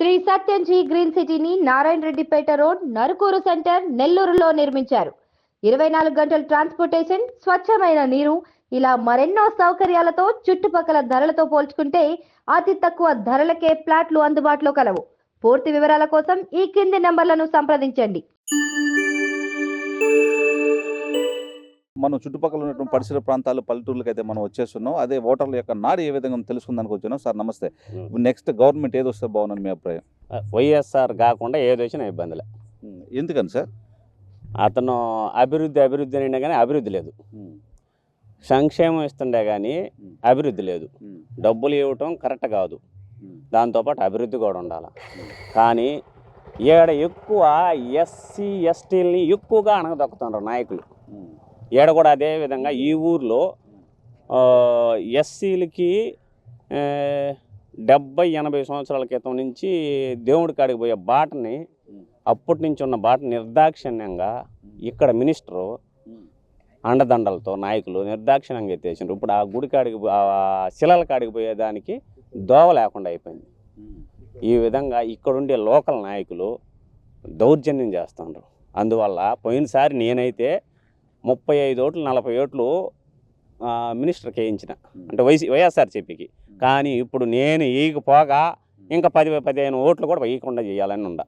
Shri Satyamji green సిటీని Narayana Reddipeta road, Narukuru centre, నెల్లూరులో నిర్మించారు. 24 గంటల ట్రాన్స్పోర్టేషన్, స్వచ్ఛమైన నీరు, ఇలా మరెన్నో సౌకర్యాలతో చుట్టుపక్కల ధరలతో పోల్చుకుంటే అతి తక్కువ ధరలకే ఫ్లాట్లు అందుబాటులో కలవు. పూర్తి వివరాల కోసం ఈ కింది నంబర్లను సంప్రదించండి. మనం చుట్టుపక్కల ఉన్నటువంటి పరిసర ప్రాంతాలు, పల్లెటూర్లకు అయితే మనం వచ్చేస్తున్నాం. అదే ఓటర్ల యొక్క నాడు ఏ విధంగా తెలుసుకుందానికి వచ్చాను. సార్ నమస్తే. నెక్స్ట్ గవర్నమెంట్ ఏది వస్తే బాగుందని మీ అభిప్రాయం? వైఎస్ఆర్ కాకుండా ఏది వచ్చినా ఇబ్బందిలే. ఎందుకని సార్? అతను అభివృద్ధి అయినా కానీ అభివృద్ధి లేదు. సంక్షేమం ఇస్తుండే కానీ అభివృద్ధి లేదు. డబ్బులు ఇవ్వటం కరెక్ట్ కాదు, దాంతోపాటు అభివృద్ధి కూడా ఉండాలి. కానీ ఈడ ఎక్కువ ఎస్సీ ఎస్టీలని ఎక్కువగా అణగదొక్కుతున్నారు నాయకులు. ఈడ కూడా అదే విధంగా ఈ ఊర్లో ఎస్సీలకి 70-80 సంవత్సరాల క్రితం నుంచి దేవుడి కాడికి పోయే బాటని, అప్పటి నుంచి ఉన్న బాట నిర్దాక్షిణ్యంగా ఇక్కడ మినిస్టరు అండదండలతో నాయకులు నిర్దాక్షిణ్యంగా ఎత్తేసినారు. ఇప్పుడు ఆ గుడి కాడికి, ఆ శిలల కాడికి పోయేదానికి దోవ లేకుండా అయిపోయింది. ఈ విధంగా ఇక్కడుండే లోకల్ నాయకులు దౌర్జన్యం చేస్తున్నారు. అందువల్ల పోయినసారి నేనైతే 35 ఓట్లు 40 ఓట్లు మినిస్టర్కి వేయించిన, అంటే వైఎస్ఆర్సీపీకి. కానీ ఇప్పుడు నేను ఈగిపోగా ఇంకా 10-15 ఓట్లు కూడా వేయకుండా చేయాలని ఉండ.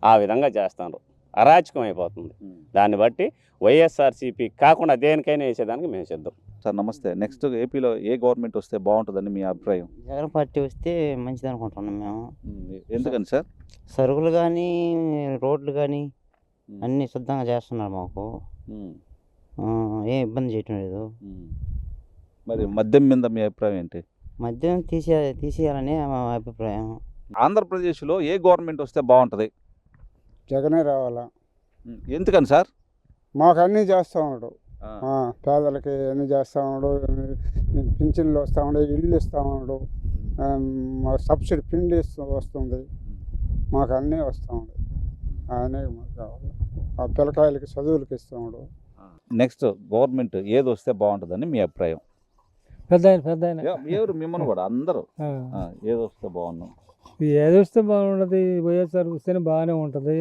ఆ విధంగా చేస్తాను. అరాచకం అయిపోతుంది. దాన్ని బట్టి వైఎస్ఆర్సీపీ కాకుండా దేనికైనా వేసేదానికి మేము సిద్ధం. సార్ నమస్తే. నెక్స్ట్ ఏపీలో ఏ గవర్నమెంట్ వస్తే బాగుంటుందని మీ అభిప్రాయం? జగన్ పార్టీ వస్తే మంచిది అనుకుంటున్నాం మేము. ఎందుకని సార్? సరుకులు కానీ రోడ్లు కానీ అన్నీ శుద్ధంగా చేస్తున్నారు. మాకు ఏం ఇబ్బంది చేయటం లేదు. మరి మద్యం మీద మీ అభిప్రాయం ఏంటి? మద్యం తీసేయాలనే మా అభిప్రాయం. ఆంధ్రప్రదేశ్లో ఏ గవర్నమెంట్ వస్తే బాగుంటుంది? జగనే రావాలా. ఎందుకని సార్? మాకు అన్నీ చేస్తూ ఉన్నాడు. పేదలకి అన్నీ చేస్తూ ఉన్నాడు. పింఛన్లు వస్తూ ఉన్నాయి, ఇల్లు ఇస్తూ ఉన్నాడు, సబ్సిడీ పిండి వస్తుంది. మాకు అన్నీ వస్తూ ఉన్నాయి. ఆయనే మాకు కావాలి. ఆ పిల్లకాయలకి చదువులకి ఇస్తూ ఉన్నాడు. నెక్స్ట్ గవర్నమెంట్ ఏది వస్తే బాగుంటుందని మీ అభిప్రాయం? పెద్ద ఎవరు మిమ్మల్ని కూడా అందరూ ఏది వస్తే బాగున్నాం? ఏది వస్తే బాగుంటుంది? వైఎస్ఆర్ వస్తేనే బాగానే ఉంటుంది.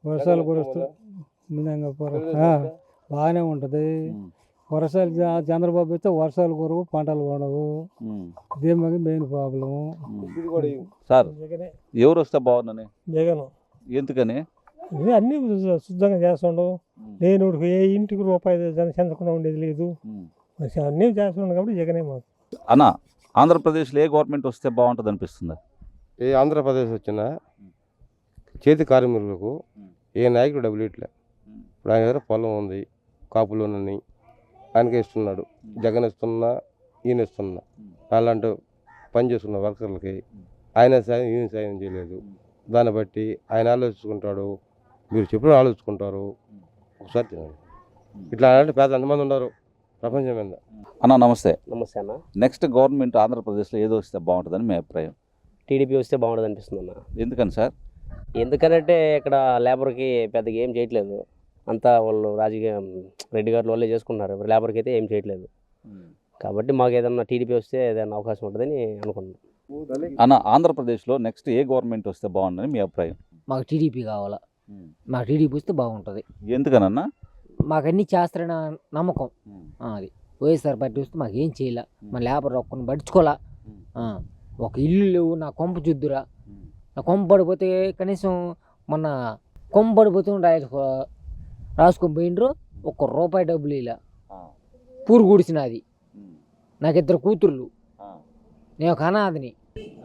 వర్షాలు కురుస్తూ బాగానే ఉంటుంది. వర్షాలు చంద్రబాబు వస్తే వర్షాలు కురవు, పంటలు పడవు. ఇదే మాకు మెయిన్ ప్రాబ్లం. సార్ ఎవరు వస్తే బాగుందని? జగన్. ఎందుకని? అన్నీ శుద్ధంగా చేస్తుండవు. నేను ఏ ఇంటికి రూపాయి చెందకుండా ఉండేది లేదు. అన్నీ చేస్తున్నాడు కాబట్టి జగనే మాకు. అన్న, ఆంధ్రప్రదేశ్లో ఏ గవర్నమెంట్ వస్తే బాగుంటుంది అనిపిస్తుందా? ఏ ఆంధ్రప్రదేశ్ వచ్చినా చేతి కార్మికులకు ఏ నాయకుడు డబ్బులు ఇట్లే. ఇప్పుడు ఆయన దగ్గర పొలం ఉంది, కాపులోనని ఆయనకే ఇస్తున్నాడు. జగన్ ఇస్తున్నా, ఈయన ఇస్తున్నా. అలాంటి పని చేస్తున్న వర్కర్లకి ఆయన సాయం, ఈయన సాయం చేయలేదు. దాన్ని బట్టి ఆయన ఆలోచించుకుంటాడు, మీరు చెప్పిన ఆలోచించుకుంటారు. ఒకసారి ఇట్లా అంటే పేద ఎంతమంది ఉన్నారు ప్రపంచం మీద. అన్న నమస్తే. నమస్తే అన్న. నెక్స్ట్ గవర్నమెంట్ ఆంధ్రప్రదేశ్లో ఏదో వస్తే బాగుంటుందని మీ అభిప్రాయం? టీడీపీ వస్తే బాగుంటుంది అనిపిస్తుంది అన్న. ఎందుకని సార్? ఎందుకంటే ఇక్కడ లేబర్కి పెద్దగా ఏం చేయట్లేదు. అంతా వాళ్ళు రాజకీయం రెడ్డి గారు వాళ్ళే చేసుకున్నారు. లేబర్కి అయితే ఏం చేయట్లేదు. కాబట్టి మాకు ఏదన్నా టీడీపీ వస్తే ఏదైనా అవకాశం ఉంటుందని అనుకుంటున్నాం. అన్న, ఆంధ్రప్రదేశ్లో నెక్స్ట్ ఏ గవర్నమెంట్ వస్తే బాగుంటుందని మీ అభిప్రాయం? మాకు టీడీపీ కావాలా. మాకు టీడీపీ వస్తే బాగుంటుంది. ఎందుకనన్నా? మాకు అన్నీ చేస్తారన్న నమ్మకం. అది వైఎస్ఆర్ పార్టీ వస్తే మాకు ఏం చేయాల. మా లేబర్ ఒక్కని పడుచుకోవాలా. ఒక ఇల్లు లేవు, నా కొంప చూద్దురా. నా కొంప పడిపోతే కనీసం మొన్న కొంప పడిపోతే రాసుకొని పోయినరు. ₹1 డబ్బులు ఇలా పూరు గుడిసినది. నాకు 2 కూతుర్లు, నేను ఒక అనాథని.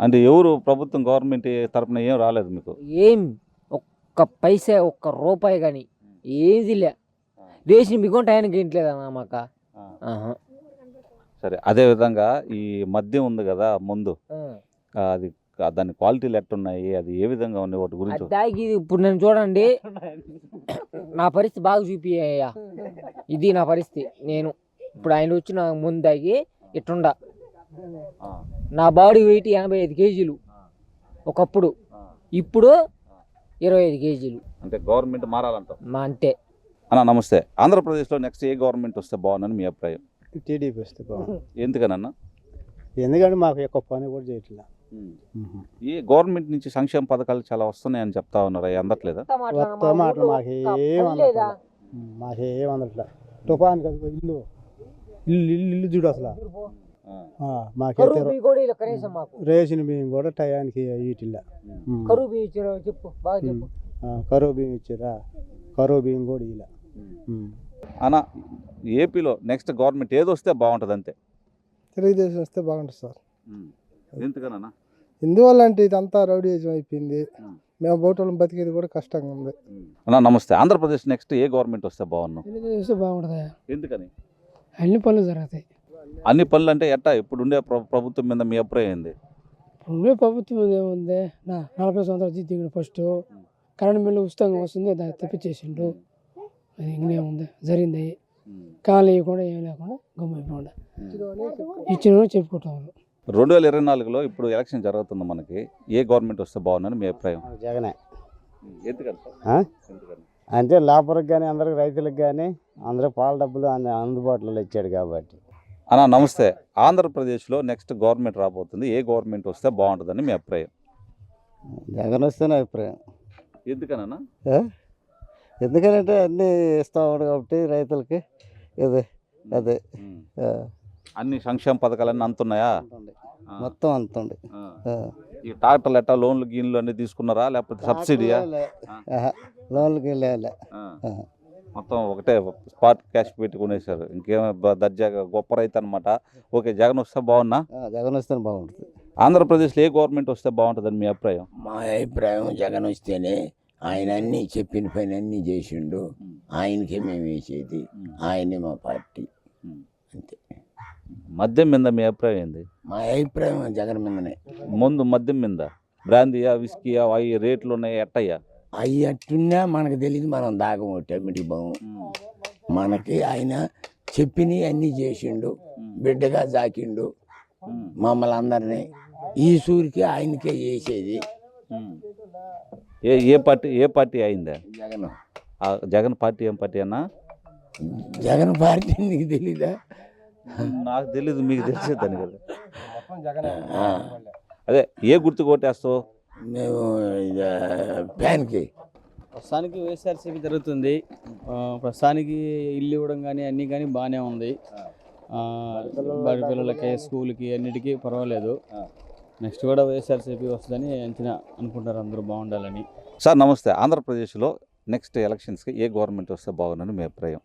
అంటే ఎవరు ప్రభుత్వం గవర్నమెంట్ తరఫున ఏం రాలేదు మీకు? ఏం ఒక్క పైసా, ₹1 కానీ ఏది లే. రేషన్ బిగుంటే ఆయనకి ఏంట్లేదన్నా మాక. సరే, అదే విధంగా ఈ మద్యం ఉంది కదా ముందు, అది దాని క్వాలిటీలు ఎట్టున్నాయి, అది ఏ విధంగా ఉన్నాయి, వాటి గురించి దాగి ఇప్పుడు నేను చూడండి, నా పరిస్థితి బాగా చూపియ్యా. ఇది నా పరిస్థితి. నేను ఇప్పుడు ఆయన వచ్చిన ముందు దాగి ఇట్టుండ. నా బాడీ వెయిట్ 85 కేజీలు ఒకప్పుడు, ఇప్పుడు 25 కేజీలు. అంటే గవర్నమెంట్ మారాలంటాం. అంతే అన్న నమస్తే. ఆంధ్రప్రదేశ్లో నెక్స్ట్ ఏ గవర్నమెంట్ వస్తే బాగుందని మీ అభిప్రాయం? టీడీపీ వస్తే బాగుంది. ఎందుకనన్నా? ఎందుకంటే మాకు ఎక్కువ పని కూడా చేయట్లా. ఈ గవర్నమెంట్ నుంచి సంక్షేమ పథకాలు చాలా వస్తున్నాయని చెప్తా ఉన్నారు, అవి అందట్లేదా? మొత్తం మాటలు మాకేం అందట్లా, మాకేం అందట్లా. తుఫాన్ కదా ఇల్లు ఇల్లు ఇల్లు ఇల్లు చూడు అసలు. మాకైతే రేషన్ బియ్యం కూడా టయానికి వీటిల్లా. కరువు బియ్యం ఇచ్చారు, చెప్పు బాగా చెప్పు. కరువు బియ్యం ఇచ్చారా? కరువు బియ్యం కూడా ఇలా. అన్న, ఏపీలో నెక్స్ట్ గవర్నమెంట్ ఏది వస్తే బాగుంటుంది అంతే? తెలుగుదేశం వస్తే బాగుంటుంది సార్. ఎందుకన్నా? ఎందువల్ల అంటే ఇదంతా రౌడీజం అయిపోయింది, మేము బోటోళ్ళం బతికేది కూడా కష్టంగా ఉంది. అన్న నమస్తే, ఆంధ్రప్రదేశ్ నెక్స్ట్ ఏ గవర్నమెంట్ వస్తే బాగున్నాం? తెలుగుదేశం బాగుంటుంది. ఎందుకని? అన్ని పనులు జరుగుతాయి. అన్ని పనులు అంటే ఎట్టా? ఇప్పుడు ఉండే ప్రభుత్వం మీద మీ అభిప్రాయం ఏంది? ఉండే ప్రభుత్వం ఏముంది, 40 సంవత్సరాలు దిగిన ఫస్ట్ కరెంట్ బిల్లు ఉచితంగా వస్తుంది, దాన్ని తెప్పించేసిండు. అది ఇంకేముంది జరిగింది, కాలు కూడా ఏం లేకుండా గమ్మైపోకుండా ఇచ్చిన చెప్పుకుంటాం. 2024లో ఇప్పుడు ఎలక్షన్ జరుగుతుంది మనకి, ఏ గవర్నమెంట్ వస్తే బాగుందని మీ అభిప్రాయం? జగనే. ఎందుకని? అంటే లేబర్కి కానీ అందరికి రైతులకు కానీ అందరికి పాల డబ్బులు అందుబాటులో ఇచ్చాడు కాబట్టి. అన్న నమస్తే, ఆంధ్రప్రదేశ్లో నెక్స్ట్ గవర్నమెంట్ రాబోతుంది, ఏ గవర్నమెంట్ వస్తే బాగుంటుందని మీ అభిప్రాయం? జగన్ వస్తేనే అభిప్రాయం. ఎందుకనన్నా? ఎందుకంటే అన్నీ ఇస్తా ఉన్నాడు కాబట్టి రైతులకి. అదే అదే అన్ని సంక్షేమ పథకాలన్నీ అంతున్నాయా? మొత్తం అంతుంది. ఈ ట్రాక్టర్లు ఎట్టా లోన్లు గీన్లు అన్ని తీసుకున్నారా, లేకపోతే సబ్సిడీయా? లోన్లకి లేలే, మొత్తం ఒకటే స్పాట్ క్యాష్ పెట్టుకునేసారు, ఇంకేమో దర్జాగా గొప్ప రైతు అనమాట. ఓకే, జగన్ వస్తే బాగున్నా? జగన్ వస్తేనే బాగుంటుంది. ఆంధ్రప్రదేశ్లో ఏ గవర్నమెంట్ వస్తే బాగుంటుందని మీ అభిప్రాయం? మా అభిప్రాయం జగన్ వస్తేనే. ఆయన అన్నీ చెప్పిన పని అన్నీ చేసిండు, ఆయనకే మేము వేసేది, ఆయనే మా పార్టీ అంతే. మద్యం మీద మీ అభిప్రాయం ఏంది? మా అభిప్రాయం జగన్ మీదనే. ముందు మద్యం మీద బ్రాందీయా, విస్కీయా, అవి రేట్లు ఉన్నాయి, ఎట్టయ్యా? అవి అట్టున్నా మనకు తెలియదు, మనం దాగము టెమిటి బాము. మనకి ఆయన చెప్పినవి అన్నీ చేసిండు, బిడ్డగా జాకిండు మమ్మల్ని అందరినీ. ఈ సూరికి ఆయనకే వేసేది. ఏ పార్టీ అయిందా? జగన్. జగన్ పార్టీ ఏం పార్టీ అన్నా? జగన్ పార్టీ నీకు తెలీదా? నాకు తెలీదు, మీకు తెలిసేదాన్ని కదా. అదే, ఏ గుర్తు కొట్టేస్తావు? మేము ఫ్యాన్కి. ప్రస్తుతానికి వైఎస్ఆర్సీపీ జరుగుతుంది. ప్రస్తుతానికి ఇల్లు ఇవ్వడం కానీ అన్నీ కానీ బాగానే ఉంది. బడి పిల్లలకి, స్కూల్కి అన్నిటికీ పర్వాలేదు. నెక్స్ట్ కూడా వైఎస్ఆర్సీపీ వస్తుందని అంచనా అనుకుంటారు, అందరూ బాగుండాలని. సార్ నమస్తే, ఆంధ్రప్రదేశ్లో నెక్స్ట్ ఎలక్షన్స్కి ఏ గవర్నమెంట్ వస్తే బాగుందని మీ అభిప్రాయం?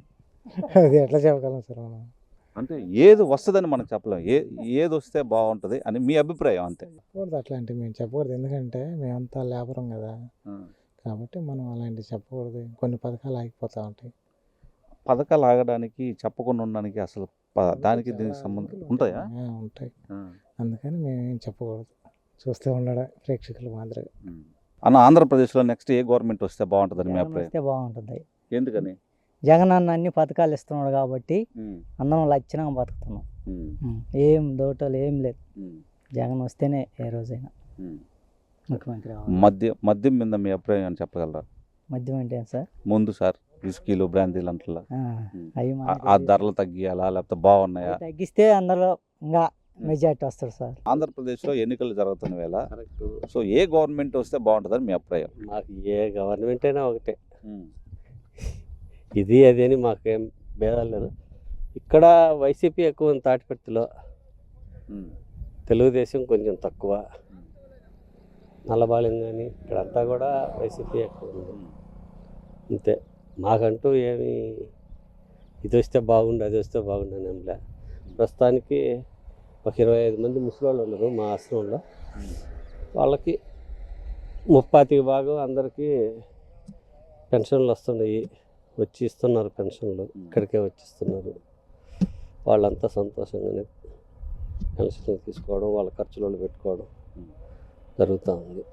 అది ఎట్లా చెప్పగలం సార్ మనం? అంటే ఏది వస్తుందని మనకు చెప్పలేం, ఏది వస్తే బాగుంటుంది అని మీ అభిప్రాయం అంతే. చెప్పకూడదు అట్లాంటివి, మేము చెప్పకూడదు. ఎందుకంటే మేమంతా లేబరం కదా, కాబట్టి మనం అలాంటివి చెప్పకూడదు. కొన్ని పథకాలు ఆగిపోతూ ఉంటాయి. పథకాలు ఆగడానికి, చెప్పకుండా ఉండడానికి అసలు దానికి దీనికి సంబంధం ఉంటాయా? ఉంటాయి, అందుకని మేమేం చెప్పకూడదు. చూస్తూ ఉండడం ప్రేక్షకులు మాదిరిగా. అన్న, ఆంధ్రప్రదేశ్లో నెక్స్ట్ ఏ గవర్నమెంట్ వస్తే బాగుంటుందని మీ అభిప్రాయం? బాగుంటుంది. ఎందుకని? జగన్ అన్న అన్ని పథకాలు ఇస్తున్నాడు కాబట్టి అందరం లక్షణంగా బతుకుతున్నాం. ఏం దోటలు ఏం లేదు. జగన్ వస్తేనే ఏ రోజైనా ముఖ్యమంత్రి. మద్యం మీద మీ అభిప్రాయం అని చెప్పగలరా? మద్యం అంటే సార్, ముందు సార్ విస్కీలు, బ్రాందీలు అంటలా అవి ఆ ధరలు తగ్గియాలా, లేకపోతే బాగున్నాయా? తగ్గిస్తే అందరూ ఇంకా మెజార్టీ వస్తారు సార్. ఆంధ్రప్రదేశ్లో ఎన్నికలు జరుగుతున్న వేళ, సో ఏ గవర్నమెంట్ వస్తే బాగుంటుందని మీ అభిప్రాయం? మాకు ఏ గవర్నమెంట్ అయినా ఒకటే, ఇది అది అని మాకేం భేదాలు లేదు. ఇక్కడ వైసీపీ ఎక్కువ ఉంది తాటిపర్తిలో, తెలుగుదేశం కొంచెం తక్కువ. నల్లబాలెం కానీ ఇక్కడంతా కూడా వైసీపీ ఎక్కువ ఉంది అంతే. మాకంటూ ఏమి ఇది వస్తే బాగుండు, అది వస్తే బాగుండు అని ఏంలే. ప్రస్తుతానికి ఒక 25 మంది ముసలోళ్ళు ఉన్నారు మా ఆశ్రమంలో. వాళ్ళకి 30 భాగం అందరికీ పెన్షన్లు వస్తున్నాయి, వచ్చి ఇస్తున్నారు పెన్షన్లు, ఇక్కడికే వచ్చిస్తున్నారు. వాళ్ళంతా సంతోషంగానే పెన్షన్లు తీసుకోవడం, వాళ్ళ ఖర్చులలో పెట్టుకోవడం జరుగుతూ ఉంది.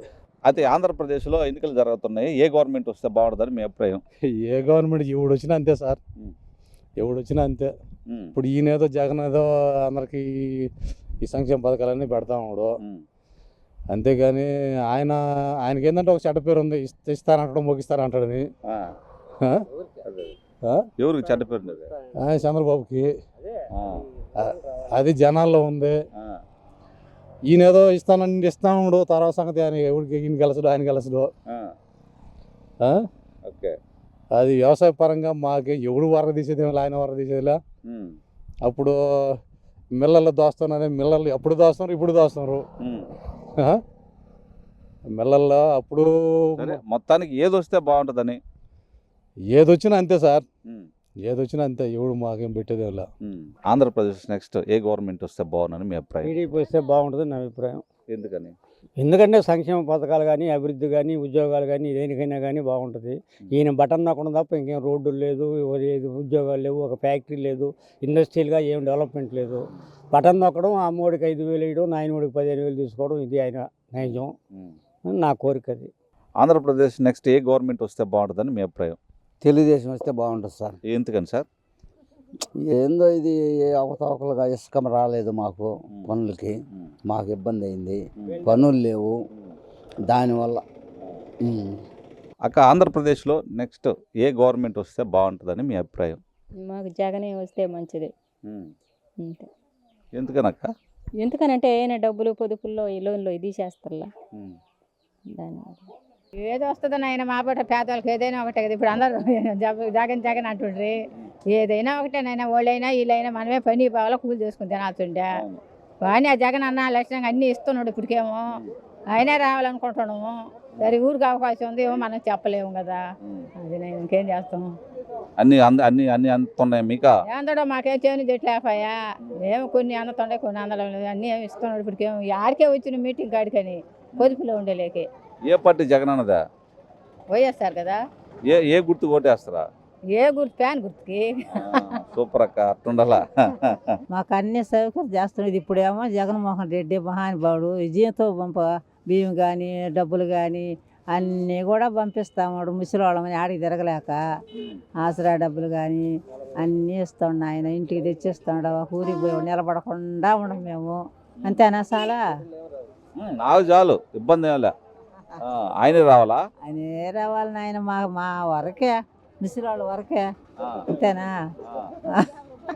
అయితే ఆంధ్రప్రదేశ్లో ఎన్నికలు జరుగుతున్నాయి, ఏ గవర్నమెంట్ వస్తే బాగుంటుందని మీ అభిప్రాయం? ఏ గవర్నమెంట్ ఎవడు వచ్చినా అంతే సార్, ఎవడు వచ్చినా అంతే. ఇప్పుడు ఈయన ఏదో జగన్ ఏదో అందరికి ఈ సంక్షేమ పథకాలన్నీ పెడతా ఉన్నాడు, అంతేగాని ఆయనకి ఏంటంటే ఒక చెడ్డ పేరు ఉంది, ఇస్తానంటాడు మొగిస్తానంటాడని. ఎవరికి చెడ్డ పేరు? చంద్రబాబుకి. అది జనాల్లో ఉంది. ఈయన ఏదో ఇస్తాను తర్వాత సంగతి ఆయన ఎవరికి ఈయన గెలచడు ఆయన గెలచడు. ఓకే. అది వ్యవసాయ పరంగా మాకు ఎవడు వర తీసేది ఆయన వర తీసేదిలా. అప్పుడు మిల్లల్లో దోస్తున్నారని మిల్లలు ఎప్పుడు దోస్తున్నారు ఇప్పుడు దోస్తున్నారు. మిల్లల్లో అప్పుడు మొత్తానికి ఏది వస్తే బాగుంటుందని ఏదొచ్చినా అంతే సార్, ఏదొచ్చినా అంతే, ఎవడు మాకేం పెట్టేది ఇలా. ఆంధ్రప్రదేశ్ నెక్స్ట్ ఏ గవర్నమెంట్ వస్తే బాగుందని మీ అభిప్రాయం? టీడీపీ వస్తే బాగుంటుంది నా అభిప్రాయం. ఎందుకని? ఎందుకంటే సంక్షేమ పథకాలు కానీ అభివృద్ధి కానీ ఉద్యోగాలు కానీ దేనికైనా కానీ బాగుంటుంది. ఈయన బటన్ నొక్కడం తప్ప ఇంకేం రోడ్డు లేదు, ఉద్యోగాలు లేవు, ఒక ఫ్యాక్టరీ లేదు, ఇండస్ట్రియల్గా ఏం డెవలప్మెంట్ లేదు. బటన్ నొక్కడం, ఆ మోడికి 5,000 వేయడం, నాయనోడికి 15,000 తీసుకోవడం, ఇది ఆయన నైజం. నా కోరిక అది. ఆంధ్రప్రదేశ్ నెక్స్ట్ ఏ గవర్నమెంట్ వస్తే బాగుంటుందని మీ అభిప్రాయం? తెలుగుదేశం వస్తే బాగుంటుంది సార్. ఎందుకని సార్? ఏందో ఇది అవకతవకలుగా ఇసుక రాలేదు మాకు, పనులకి మాకు ఇబ్బంది అయింది, పనులు లేవు దానివల్ల. అక్క, ఆంధ్రప్రదేశ్లో నెక్స్ట్ ఏ గవర్నమెంట్ వస్తే బాగుంటుందని మీ అభిప్రాయం? మాకు జగనే వస్తే మంచిది. అంతే. ఎందుకనక్క? ఎందుకనంటే ఏమైనా డబ్బులు పొదుపుల్లో ఈ లోన్లో ఇది చేస్తారులా దానివల్ల. ఏదో వస్తుందో నాయన మా పట్ల పేదవాళ్ళకి ఏదైనా ఒకటే కదా. ఇప్పుడు అందరూ జగన్ జగన్ అంటుండ్రి. ఏదైనా ఒకటేనైనా వాళ్ళైనా వీళ్ళైనా మనమే పని పోవాలా, కూలి చేసుకుని తినాల్సిండే. కానీ ఆ జగన్ అన్న లక్షణంగా అన్నీ ఇస్తున్నాడు. ఇప్పటికేమో ఆయనే రావాలనుకుంటున్నాము. సరే ఊరికి అవకాశం ఉంది, ఏమో మనం చెప్పలేము కదా. అది నేను ఇంకేం చేస్తాము. అన్ని అందుతున్నాయి మీకు? అందడో మాకేం చేయని చెట్లేపాయా, ఏమో కొన్ని అందుతుండే కొన్ని అందడం లేదు. అన్నీ ఏమి ఇస్తున్నాడు. ఇప్పటికేమో ఆడికే వచ్చిన మీటింగ్ కాడికని పొదుపులో ఉండేలేకే. ఏ పార్టీ జగన్ అన్నదా? వైఎస్ఆర్ కదా. ఏ గుర్తు ఓటేస్తారా? ఏ గుర్తు? ఫ్యాన్ గుర్తుకి. సూపర్ అక్క, అట్టుండాలా. మాకు అన్ని సౌకర్యం చేస్తున్నది. ఇప్పుడేమో జగన్మోహన్ రెడ్డి మహానుభావుడు విజయంతో బియ్యం కానీ డబ్బులు కానీ అన్నీ కూడా పంపిస్తాడు. ముసలివాళ్ళమని ఆడికి తిరగలేక ఆసరా డబ్బులు కానీ అన్నీ ఇస్తాడు. ఆయన ఇంటికి తెచ్చిస్తాడు. ఊరికి పోయి నిలబడకుండా ఉండం మేము. అంతేనా చాలా? నాకు చాలు, ఇబ్బంది ఏం లే. ఆయనే రావాలా? ఆయనే రావాలి నాయన. మా వరకే, ముసలివాళ్ళ వరకే. అంతేనా?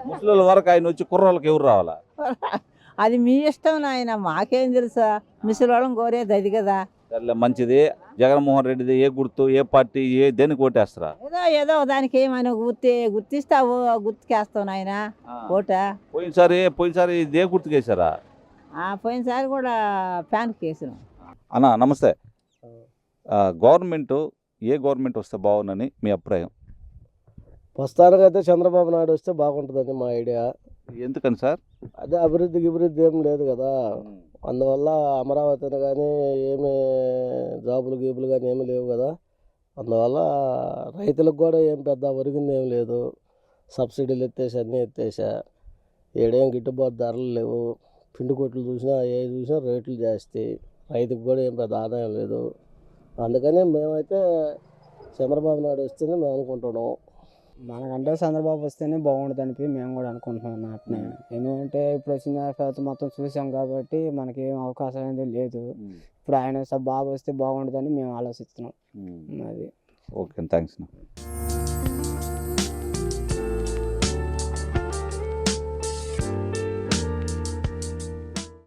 ముసలి వరకు ఆయన వచ్చి కుర్రోళ్ళకి ఎవరు రావాలా? అది మీ ఇష్టం నాయన, మాకేం తెలుసా. ముసలివాళ్ళం కోరేది అది కదా. మంచిది. జగన్మోహన్ రెడ్డిది ఏ గుర్తు, ఏ పార్టీ, దేనికి ఓటేస్తారా? ఏదో దానికి ఏమైనా గుర్తిస్తావు, గుర్తుకేస్తావు నాయన ఓట. పోయినసారి ఏ గుర్తుకేసారా? పోయినసారి కూడా ఫ్యాన్కి వేసినాం. అన్న నమస్తే. ఏ గవర్నమెంట్ వస్తే బాగుందని మీ అభిప్రాయం? ప్రస్తుతానికైతే చంద్రబాబు నాయుడు వస్తే బాగుంటుందని మా ఐడియా. ఎందుకని సార్? అదే అభివృద్ధి ఏం లేదు కదా. అందువల్ల అమరావతిని కానీ ఏమి జాబులు కానీ ఏమీ లేవు కదా. అందువల్ల రైతులకు కూడా ఏం పెద్ద ఒరిగింది ఏం లేదు. సబ్సిడీలు ఎత్తేసా, అన్నీ ఎత్తేసా. ఏడేం గిట్టుబాటు ధరలు లేవు. పిండి కొట్లు చూసినా రేట్లు జాస్తి. రైతుకు కూడా ఏం పెద్ద ఆదాయం లేదు. అందుకని మేమైతే చంద్రబాబు నాయుడు వస్తేనే మేము అనుకుంటున్నాం. మనకంటే చంద్రబాబు వస్తేనే బాగుంటుంది అని మేము కూడా అనుకుంటున్నాం. ఎందుకంటే ఇప్పుడు వచ్చిన తర్వాత మొత్తం చూసాం కాబట్టి మనకి ఏం అవకాశం అనేది లేదు. ఇప్పుడు ఆయన బాబు వస్తే బాగుంటుందని మేము ఆలోచిస్తున్నాం. అది ఓకే, థ్యాంక్స్.